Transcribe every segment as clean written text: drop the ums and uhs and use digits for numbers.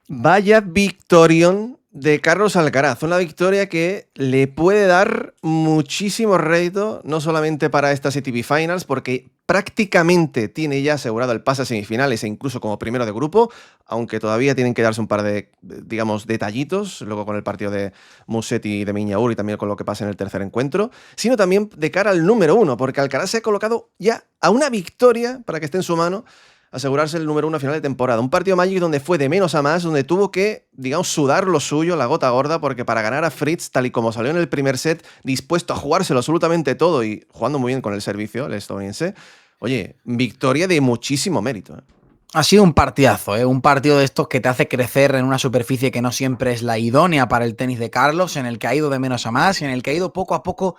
Vaya victorión de Carlos Alcaraz, una victoria que le puede dar muchísimo rédito, no solamente para estas ATP Finals, porque prácticamente tiene ya asegurado el pase a semifinales e incluso como primero de grupo, aunque todavía tienen que darse un par de, digamos, detallitos, luego con el partido de Musetti y de Miñaur y también con lo que pasa en el tercer encuentro, sino también de cara al número uno, porque Alcaraz se ha colocado ya a una victoria para que esté en su mano asegurarse el número uno a final de temporada. Un partido Magic donde fue de menos a más, donde tuvo que, digamos, sudar lo suyo, la gota gorda, porque para ganar a Fritz, tal y como salió en el primer set, dispuesto a jugárselo absolutamente todo y jugando muy bien con el servicio, el estadounidense, oye, victoria de muchísimo mérito. Ha sido un partidazo, ¿eh? Un partido de estos que te hace crecer en una superficie que no siempre es la idónea para el tenis de Carlos, en el que ha ido de menos a más, en el que ha ido poco a poco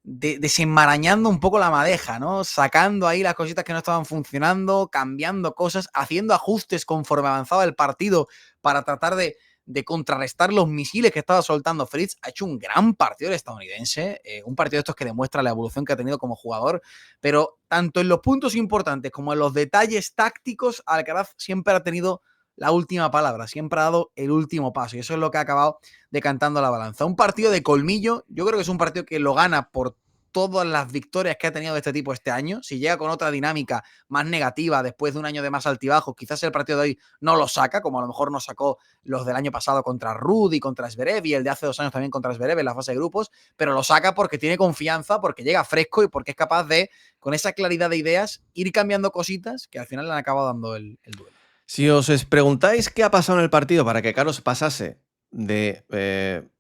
desenmarañando un poco la madeja, ¿no? Sacando ahí las cositas que no estaban funcionando, cambiando cosas, haciendo ajustes conforme avanzaba el partido para tratar de contrarrestar los misiles que estaba soltando Fritz. Ha hecho un gran partido el estadounidense, un partido de estos que demuestra la evolución que ha tenido como jugador, pero tanto en los puntos importantes como en los detalles tácticos, Alcaraz siempre ha tenido la última palabra, siempre ha dado el último paso, y eso es lo que ha acabado decantando la balanza. Un partido de colmillo, yo creo que es un partido que lo gana por todas las victorias que ha tenido de este tipo este año. Si llega con otra dinámica más negativa después de un año de más altibajos, quizás el partido de hoy no lo saca, como a lo mejor no sacó los del año pasado contra Rudy, contra Zverev, y el de hace 2 años también contra Zverev en la fase de grupos, pero lo saca porque tiene confianza, porque llega fresco y porque es capaz de, con esa claridad de ideas, ir cambiando cositas que al final le han acabado dando el duelo. Si os preguntáis qué ha pasado en el partido para que Carlos pasase de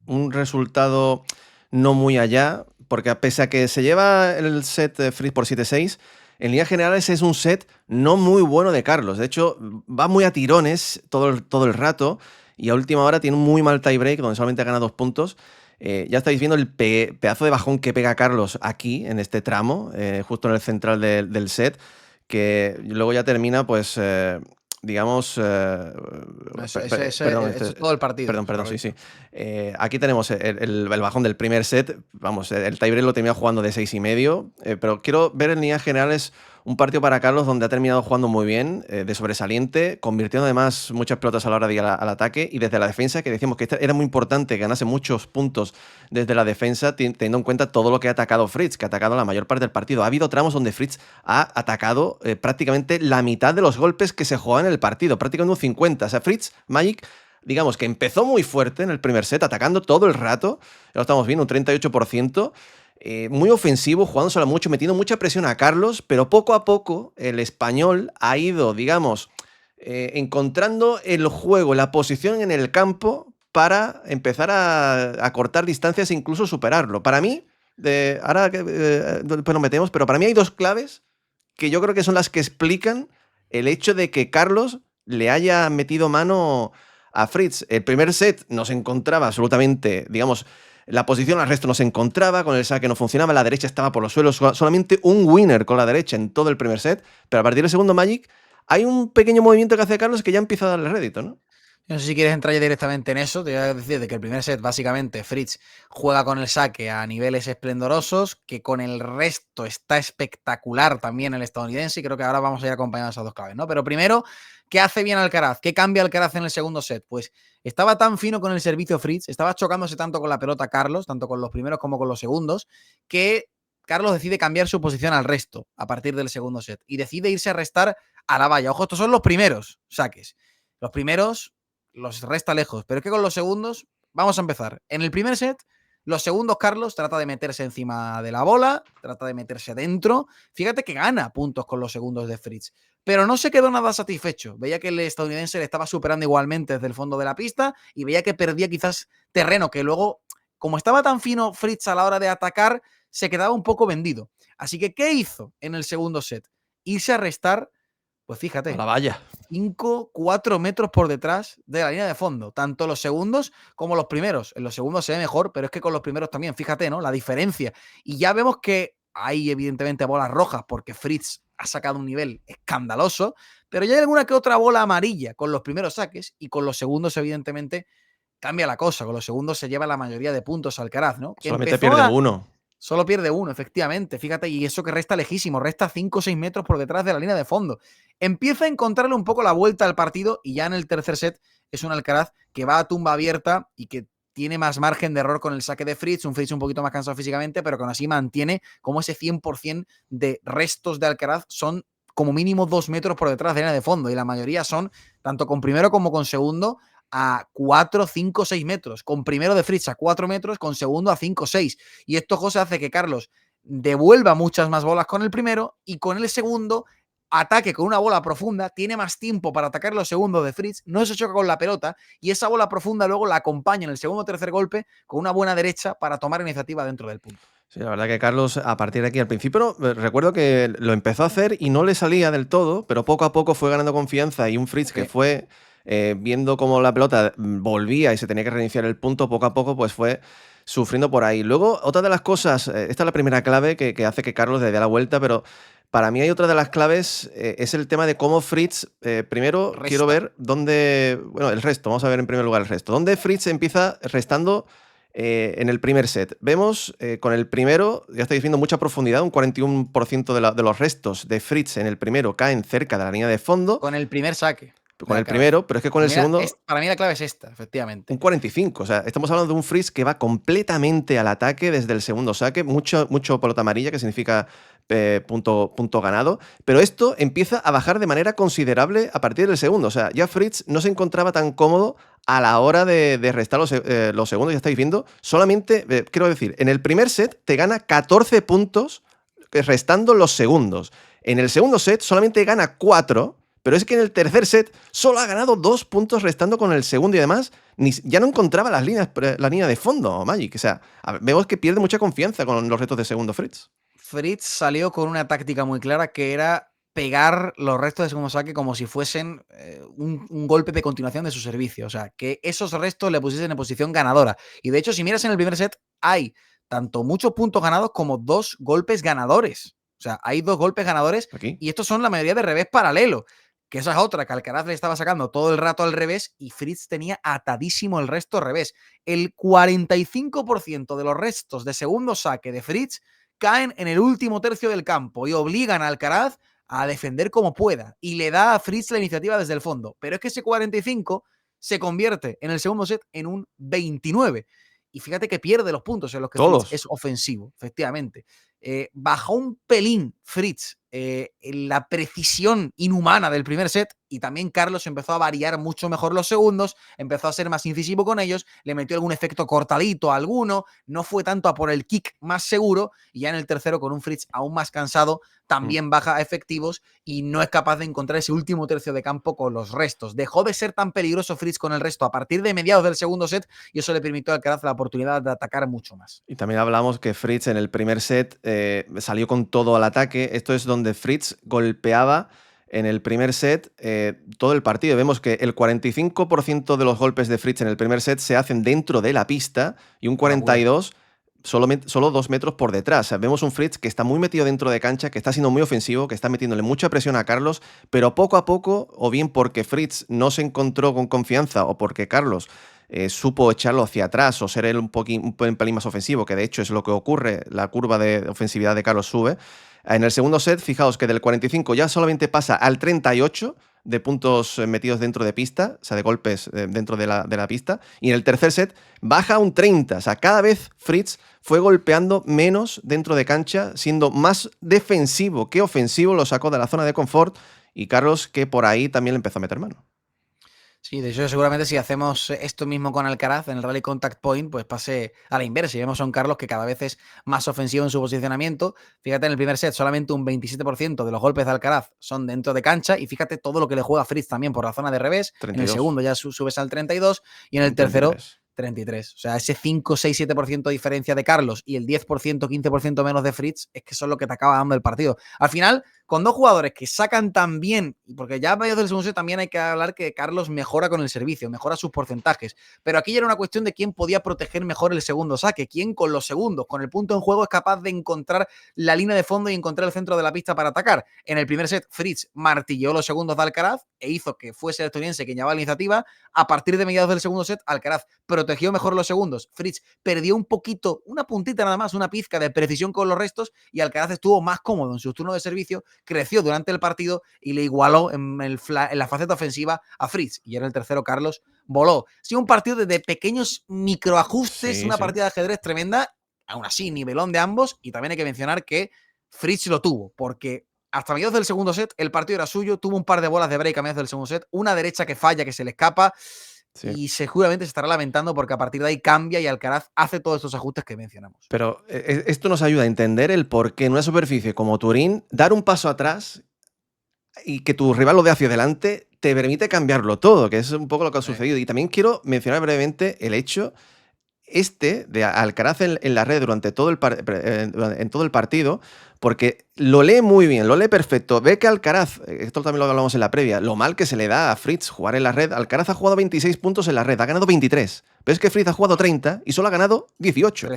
un resultado no muy allá, porque pese a que se lleva el set Fritz por 7-6, en líneas generales es un set no muy bueno de Carlos. De hecho, va muy a tirones todo el rato y a última hora tiene un muy mal tiebreak donde solamente gana 2 puntos. Ya estáis viendo el pedazo de bajón que pega Carlos aquí, en este tramo, justo en el central del set, que luego ya termina, pues, digamos, perdón, Eso es todo el partido. perdón, sí, sí. Aquí tenemos el bajón del primer set, vamos, el tiebreak lo termina jugando de 6,5, pero quiero ver en líneas generales un partido para Carlos donde ha terminado jugando muy bien, de sobresaliente, convirtiendo además muchas pelotas a la hora de ir al ataque y desde la defensa, que decíamos que era muy importante que ganase muchos puntos desde la defensa, teniendo en cuenta todo lo que ha atacado Fritz, que ha atacado la mayor parte del partido. Ha habido tramos donde Fritz ha atacado prácticamente la mitad de los golpes que se jugaban en el partido, prácticamente un 50. O sea, Fritz, Magic, digamos que empezó muy fuerte en el primer set, atacando todo el rato, ya lo estamos viendo, un 38%, muy ofensivo, jugándosela mucho, metiendo mucha presión a Carlos, pero poco a poco el español ha ido, digamos, encontrando el juego, la posición en el campo para empezar a cortar distancias e incluso superarlo. Para mí, ahora después nos metemos, pero para mí hay 2 claves que yo creo que son las que explican el hecho de que Carlos le haya metido mano a Fritz. El primer set no se encontraba absolutamente, digamos, la posición al resto no se encontraba, con el saque no funcionaba, la derecha estaba por los suelos, solamente un winner con la derecha en todo el primer set, pero a partir del segundo Magic hay un pequeño movimiento que hace Carlos que ya empieza a darle rédito, ¿no? No sé si quieres entrar ya directamente en eso. Te voy a decir de que el primer set, básicamente, Fritz juega con el saque a niveles esplendorosos, que con el resto está espectacular también el estadounidense, y creo que ahora vamos a ir acompañando esas 2 claves, ¿no? Pero primero, ¿qué hace bien Alcaraz? ¿Qué cambia Alcaraz en el segundo set? Pues estaba tan fino con el servicio Fritz, estaba chocándose tanto con la pelota Carlos, tanto con los primeros como con los segundos, que Carlos decide cambiar su posición al resto a partir del segundo set y decide irse a restar a la valla. Ojo, estos son los primeros saques. Los primeros los resta lejos. Pero es que con los segundos, vamos a empezar. En el primer set, los segundos, Carlos trata de meterse encima de la bola, trata de meterse dentro. Fíjate que gana puntos con los segundos de Fritz. Pero no se quedó nada satisfecho. Veía que el estadounidense le estaba superando igualmente desde el fondo de la pista y veía que perdía quizás terreno, que luego, como estaba tan fino Fritz a la hora de atacar, se quedaba un poco vendido. Así que, ¿qué hizo en el segundo set? Irse a restar, pues A la fíjate, valla. 5, 4 metros por detrás de la línea de fondo, tanto los segundos como los primeros. En los segundos se ve mejor, pero es que con los primeros también, fíjate, ¿no? La diferencia. Y ya vemos que hay evidentemente bolas rojas porque Fritz ha sacado un nivel escandaloso, pero ya hay alguna que otra bola amarilla con los primeros saques y con los segundos evidentemente cambia la cosa. Con los segundos se lleva la mayoría de puntos Alcaraz, ¿no? Que Solamente empezó pierde a... uno. Solo pierde uno, efectivamente. Fíjate, y eso que resta lejísimo, resta 5 o 6 metros por detrás de la línea de fondo. Empieza a encontrarle un poco la vuelta al partido y ya en el tercer set es un Alcaraz que va a tumba abierta y que tiene más margen de error con el saque de Fritz, un Fritz un poquito más cansado físicamente, pero que aún así mantiene como ese 100% de restos de Alcaraz son como mínimo 2 metros por detrás de la línea de fondo y la mayoría son, tanto con primero como con segundo, a 4, 5, 6 metros. Con primero de Fritz a 4 metros, con segundo a 5, 6. Y esto, José, hace que Carlos devuelva muchas más bolas con el primero y con el segundo ataque con una bola profunda, tiene más tiempo para atacar los segundos de Fritz, no se choca con la pelota y esa bola profunda luego la acompaña en el segundo o tercer golpe con una buena derecha para tomar iniciativa dentro del punto. Sí, la verdad que Carlos, a partir de aquí, al principio recuerdo que lo empezó a hacer y no le salía del todo, pero poco a poco fue ganando confianza y un Fritz que Sí. fue viendo cómo la pelota volvía y se tenía que reiniciar el punto, poco a poco pues fue sufriendo por ahí. Luego, otra de las cosas, esta es la primera clave que hace que Carlos le dé la vuelta, pero para mí hay otra de las claves, es el tema de cómo Fritz, primero quiero ver dónde, bueno, el resto, vamos a ver en primer lugar el resto, dónde Fritz empieza restando en el primer set. Vemos con el primero, ya estáis viendo mucha profundidad, un 41% de los restos de Fritz en el primero caen cerca de la línea de fondo. Con el primer saque. Con el primero, pero es que con el segundo... Para mí la clave es esta, efectivamente. Un 45, o sea, estamos hablando de un Fritz que va completamente al ataque desde el segundo saque, mucho pelota amarilla, que significa punto ganado, pero esto empieza a bajar de manera considerable a partir del segundo, o sea, ya Fritz no se encontraba tan cómodo a la hora de restar los segundos, ya estáis viendo, solamente, quiero decir, en el primer set te gana 14 puntos restando los segundos, en el segundo set solamente gana 4, pero es que en el tercer set solo ha ganado 2 puntos restando con el segundo y además ya no encontraba la línea de fondo, Magic. O sea, vemos que pierde mucha confianza con los retos de segundo Fritz. Fritz salió con una táctica muy clara que era pegar los restos de segundo saque como si fuesen un golpe de continuación de su servicio. O sea, que esos restos le pusiesen en posición ganadora. Y de hecho, si miras en el primer set, hay tanto muchos puntos ganados como 2 golpes ganadores. O sea, hay 2 golpes ganadores Aquí. y estos son la mayoría de revés paralelo. Que esa es otra, que Alcaraz le estaba sacando todo el rato al revés y Fritz tenía atadísimo el resto al revés. El 45% de los restos de segundo saque de Fritz caen en el último tercio del campo y obligan a Alcaraz a defender como pueda y le da a Fritz la iniciativa desde el fondo. Pero es que ese 45 se convierte en el segundo set en un 29. Y fíjate que pierde los puntos en los que Todos. Fritz es ofensivo, efectivamente. Bajó un pelín Fritz en la precisión inhumana del primer set y también Carlos empezó a variar mucho mejor los segundos, empezó a ser más incisivo con ellos, le metió algún efecto cortadito a alguno, no fue tanto a por el kick más seguro y ya en el tercero con un Fritz aún más cansado también baja a efectivos y no es capaz de encontrar ese último tercio de campo con los restos. Dejó de ser tan peligroso Fritz con el resto a partir de mediados del segundo set y eso le permitió a Alcaraz la oportunidad de atacar mucho más. Y también hablamos que Fritz en el primer set salió con todo al ataque. Esto es donde Fritz golpeaba en el primer set todo el partido. Vemos que el 45% de los golpes de Fritz en el primer set se hacen dentro de la pista y un 42% solo 2 metros por detrás. O sea, vemos un Fritz que está muy metido dentro de cancha, que está siendo muy ofensivo, que está metiéndole mucha presión a Carlos, pero poco a poco, o bien porque Fritz no se encontró con confianza o porque Carlos supo echarlo hacia atrás o ser él un pelín más ofensivo, que de hecho es lo que ocurre, la curva de ofensividad de Carlos sube. En el segundo set, fijaos que del 45 ya solamente pasa al 38 de puntos metidos dentro de pista, o sea, de golpes dentro de la pista, y en el tercer set baja a un 30, o sea, cada vez Fritz fue golpeando menos dentro de cancha, siendo más defensivo que ofensivo, lo sacó de la zona de confort, y Carlos que por ahí también le empezó a meter mano. Sí, de hecho, seguramente si hacemos esto mismo con Alcaraz en el Rally Contact Point, pues pase a la inversa y vemos a un Carlos que cada vez es más ofensivo en su posicionamiento. Fíjate, en el primer set solamente un 27% de los golpes de Alcaraz son dentro de cancha y fíjate todo lo que le juega Fritz también por la zona de revés. 32. En el segundo ya subes al 32 y en el tercero 33. O sea, ese 5, 6, 7% de diferencia de Carlos y el 10%, 15% menos de Fritz es que son lo que te acaba dando el partido. Al final, con dos jugadores que sacan tan bien, porque ya a mediados del segundo set también hay que hablar que Carlos mejora con el servicio, mejora sus porcentajes, pero aquí ya era una cuestión de quién podía proteger mejor el segundo saque, quién con los segundos, con el punto en juego es capaz de encontrar la línea de fondo y encontrar el centro de la pista para atacar. En el primer set, Fritz martilleó los segundos de Alcaraz e hizo que fuese el estadounidense quien llevaba la iniciativa. A partir de mediados del segundo set, Alcaraz protegió mejor los segundos, Fritz perdió un poquito, una puntita nada más, una pizca de precisión con los restos y Alcaraz estuvo más cómodo en su turno de servicio, creció durante el partido y le igualó en la faceta ofensiva a Fritz. Y en el tercero, Carlos voló. Sí, un partido de pequeños microajustes, una partida de ajedrez tremenda, aún así, nivelón de ambos. Y también hay que mencionar que Fritz lo tuvo, porque hasta mediados del segundo set el partido era suyo, tuvo un par de bolas de break a mediados del segundo set, una derecha que falla, que se le escapa, y seguramente se estará lamentando porque a partir de ahí cambia y Alcaraz hace todos estos ajustes que mencionamos. Pero esto nos ayuda a entender el por qué en una superficie como Turín, dar un paso atrás y que tu rival lo dé hacia adelante te permite cambiarlo todo, que es un poco lo que ha sucedido. Y también quiero mencionar brevemente el hecho de Alcaraz en la red durante todo en todo el partido, porque lo lee muy bien, lo lee perfecto. Ve que Alcaraz, esto también lo hablamos en la previa, lo mal que se le da a Fritz jugar en la red. Alcaraz ha jugado 26 puntos en la red, ha ganado 23. Pero es que Fritz ha jugado 30 y solo ha ganado 18.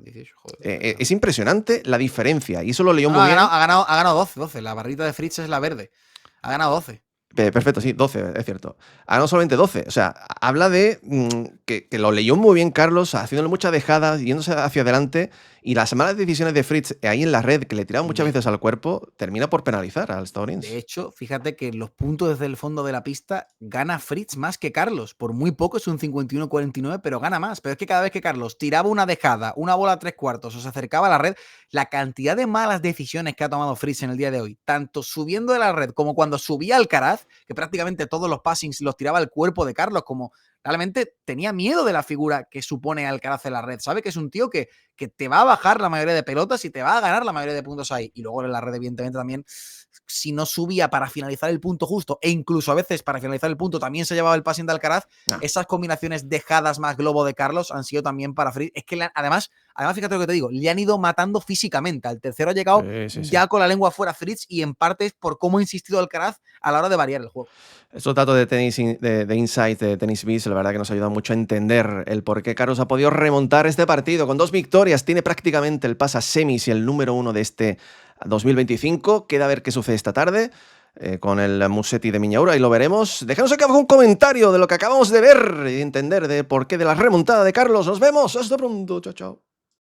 18, joder, es impresionante la diferencia y eso lo leyó muy bien. Ha ganado 12. La barrita de Fritz es la verde. Ha ganado 12. Perfecto, sí, 12, es cierto. No solamente 12, o sea, habla de que lo leyó muy bien Carlos, haciéndole muchas dejadas, yéndose hacia adelante, y las malas decisiones de Fritz ahí en la red, que le tiraban muchas veces al cuerpo, termina por penalizar al estadounidense. De hecho, fíjate que en los puntos desde el fondo de la pista gana Fritz más que Carlos. Por muy poco es un 51-49, pero gana más. Pero es que cada vez que Carlos tiraba una dejada, una bola a 3/4 o se acercaba a la red, la cantidad de malas decisiones que ha tomado Fritz en el día de hoy, tanto subiendo de la red como cuando subía Alcaraz, que prácticamente todos los passings los tiraba al cuerpo de Carlos, como realmente tenía miedo de la figura que supone Alcaraz en la red. Sabe que es un tío que te va a bajar la mayoría de pelotas y te va a ganar la mayoría de puntos ahí. Y luego en la red, evidentemente, también, si no subía para finalizar el punto justo, e incluso a veces para finalizar el punto también se llevaba el passing de Alcaraz, esas combinaciones dejadas más globo de Carlos han sido también para Fritz. Es que además, fíjate lo que te digo, le han ido matando físicamente. Al tercero ha llegado ya con la lengua fuera Fritz, y en parte es por cómo ha insistido Alcaraz a la hora de variar el juego. Estos datos de tenis, de Insight, de Tennis Biz, la verdad que nos ayudan mucho a entender el por qué Carlos ha podido remontar este partido con 2 victorias. Tiene prácticamente el pase a semis y el número 1 de este 2025. Queda a ver qué sucede esta tarde con el Musetti de Miñaura y lo veremos. Déjanos aquí abajo un comentario de lo que acabamos de ver y entender de por qué de la remontada de Carlos. Nos vemos. Hasta pronto. Chao, chao.